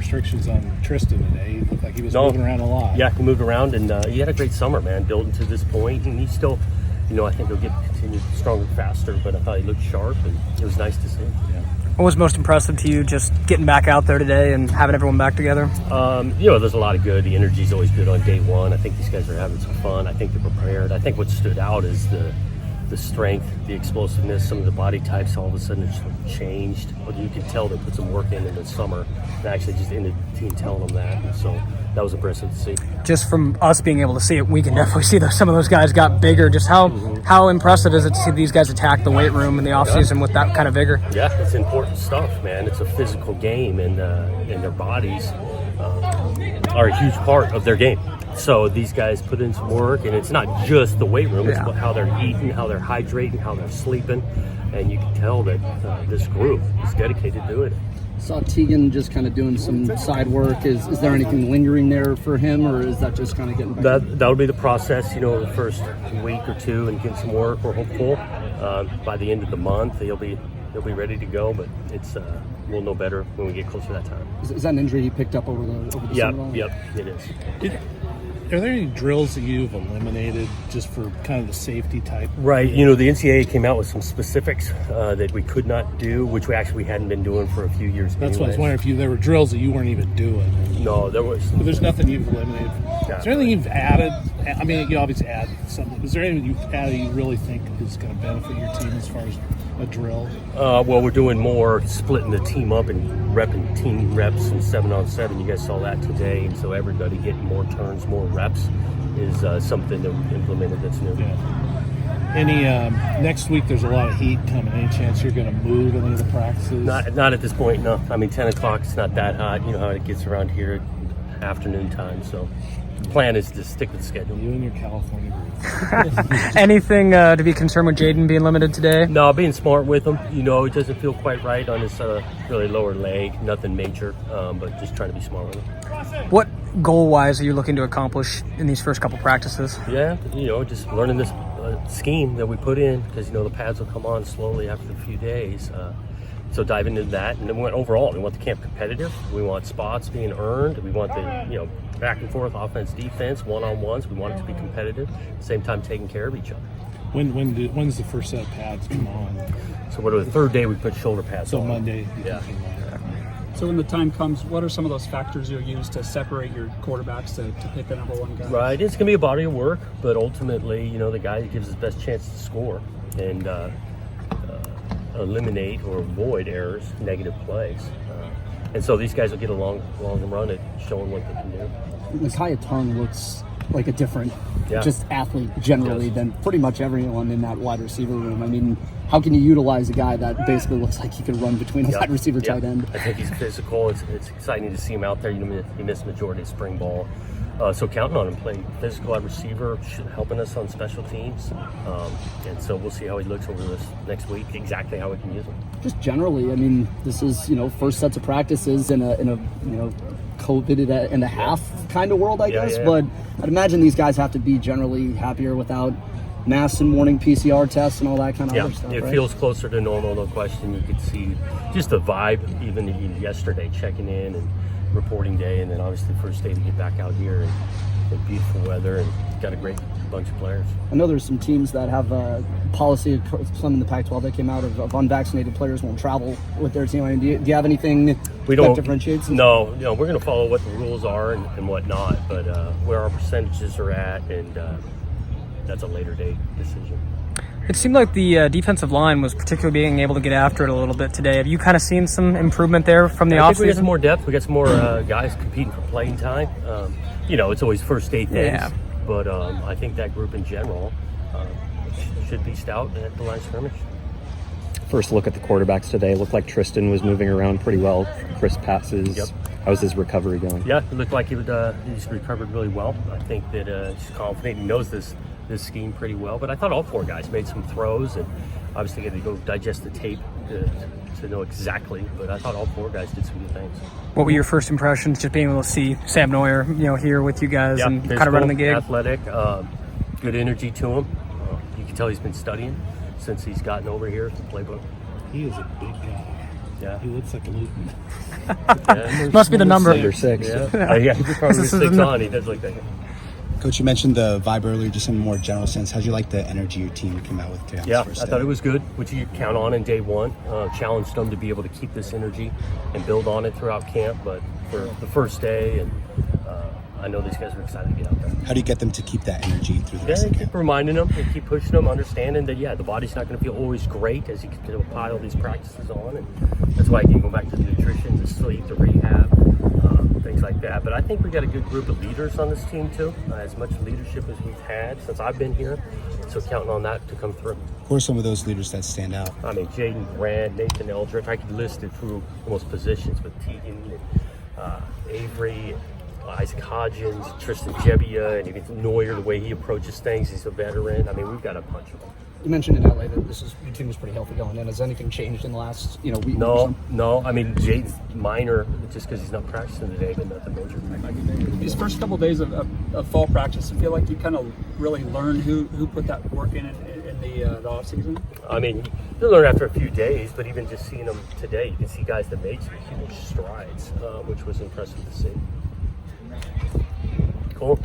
restrictions on Tristan today. He looked like he was moving around a lot. Yeah, he moved around, and he had a great summer, man, building to this point, and he's still, I think he'll get continue stronger, faster, but I thought he looked sharp, and it was nice to see. Yeah. What was most impressive to you just getting back out there today and having everyone back together? There's a lot of good. The energy's always good on day one. I think these guys are having some fun. I think they're prepared. I think what stood out is the strength, the explosiveness, some of the body types all of a sudden it's changed. But you could tell they put some work in the summer, and actually just ended the team telling them that. And so that was impressive to see. Just from us being able to see it, we can definitely see that some of those guys got bigger. Just how impressive is it to see these guys attack the weight room in the offseason with that kind of vigor? Yeah, it's important stuff, man. It's a physical game, and their bodies are a huge part of their game. So these guys put in some work, and it's not just the weight room. It's about how they're eating, how they're hydrating, how they're sleeping. And you can tell that this group is dedicated to it. Saw Teagan just kind of doing some side work. Is there anything lingering there for him, or is that just kind of getting back? That'll be the process, the first week or two, and getting some work. We're hopeful by the end of the month he'll be ready to go, but it's we'll know better when we get closer to that time. Is that an injury he picked up over the summer? Yep, it is. Are there any drills that you've eliminated just for kind of the safety type? Right. The NCAA came out with some specifics that we could not do, which we hadn't been doing for a few years. That's why I was wondering if there were drills that you weren't even doing. No, there was. But there's nothing you've eliminated. Yeah. Is there anything you've added? I mean, you obviously add something. Is there anything you've added you really think is going to benefit your team as far as a drill? Well, we're doing more splitting the team up and repping team reps and 7-on-7. You guys saw that today, and so everybody getting more turns, more reps is something that we implemented that's new. Yeah. Any next week? There's a lot of heat coming. Any chance you're going to move any of the practices? Not at this point. No. I mean, 10 o'clock. It's not that hot. You know how it gets around here at afternoon time. So the plan is to stick with the schedule. You and your California group. Anything to be concerned with Jaden being limited today? No, being smart with him. He doesn't feel quite right on his really lower leg. Nothing major, but just trying to be smart with him. What goal-wise are you looking to accomplish in these first couple practices? Yeah, just learning this scheme that we put in because, the pads will come on slowly after a few days. So diving into that, and then we went overall. We want the camp competitive. We want spots being earned. We want the back and forth offense, defense, one-on-ones. We want it to be competitive. At the same time, taking care of each other. When's the first set of pads come on? So the third day we put shoulder pads on. So Monday. Yeah. So when the time comes, what are some of those factors you'll use to separate your quarterbacks to pick the number one guy? Right, it's going to be a body of work, but ultimately, the guy that gives his best chance to score and eliminate or avoid errors, negative plays. And so these guys will get a long run at showing what they can do. Micaiah Tongue looks like a different just athlete generally than pretty much everyone in that wide receiver room. I mean, how can you utilize a guy that basically looks like he could run between a wide receiver tight end? I think he's physical. It's exciting to see him out there. He missed the majority of spring ball. So counting on him playing physical wide receiver, helping us on special teams. And so we'll see how he looks over this next week, exactly how we can use him. Just generally, I mean, this is, first sets of practices in a COVID and a half kind of world, I guess. Yeah. But I'd imagine these guys have to be generally happier without masks and morning PCR tests and all that kind of other stuff. It feels closer to normal, no question. You could see just the vibe, even yesterday, checking in and reporting day, and then obviously the first day to get back out here and beautiful weather, and got a great bunch of players. I know there's some teams that have a policy, some in the Pac-12 that came out of unvaccinated players won't travel with their team. I mean, do you have anything that differentiates? No, we're going to follow what the rules are and whatnot, but where our percentages are at, and that's a later date decision. It seemed like the defensive line was particularly being able to get after it a little bit today. Have you kind of seen some improvement there from the offseason? I think we got some more depth. We got some more guys competing for playing time. It's always first day things. Yeah. But I think that group in general should be stout at the line of scrimmage. First look at the quarterbacks today. It looked like Tristan was moving around pretty well. Crisp passes. Yep. How's his recovery going? Yeah, it looked like he's recovered really well. I think that he's confident. He knows this scheme pretty well. But I thought all four guys made some throws, and obviously got to go digest the tape to know exactly. But I thought all four guys did some good things. What were your first impressions, just being able to see Sam Neuer, here with you guys and physical, kind of running the gig? Athletic, good energy to him. You can tell he's been studying since he's gotten over here to the playbook. He is a big guy. Yeah. He looks like a Luton. Yeah. Must be the number. Number 6. Yeah, he's probably This is 6 the- on. He does like that. Coach, you mentioned the vibe earlier, just in a more general sense. How'd you like the energy your team came out with today? On Yeah, this I first thought day? it was good, which you count on in day one. Challenged them to be able to keep this energy and build on it throughout camp. But for the first day, and I know these guys are excited to get out there. How do you get them to keep that energy through the Yeah, rest of and the keep camp? reminding them and keep pushing them, understanding that, the body's not going to feel always great as you continue to pile these practices on. And that's why I can go back to the nutrition, the sleep, the rehab, things like that. But I think we got a good group of leaders on this team, too. As much leadership as we've had since I've been here. So counting on that to come through. Who are some of those leaders that stand out? I mean, Jaden Grant, Nathan Eldrick, I could list it through almost positions with Tegan and Avery, Isaac Hodgins, Tristan Jebbia, and even Neuer, the way he approaches things. He's a veteran. I mean, we've got a bunch of them. You mentioned in LA that your team was pretty healthy going in. Has anything changed in the last week? or so? No. I mean, Jaden's minor just because he's not practicing today, but nothing major. These first couple days of fall practice, I feel like you kind of really learn who put that work in the off season. I mean, you learn after a few days, but even just seeing them today, you can see guys that made some huge strides, which was impressive to see. Cool.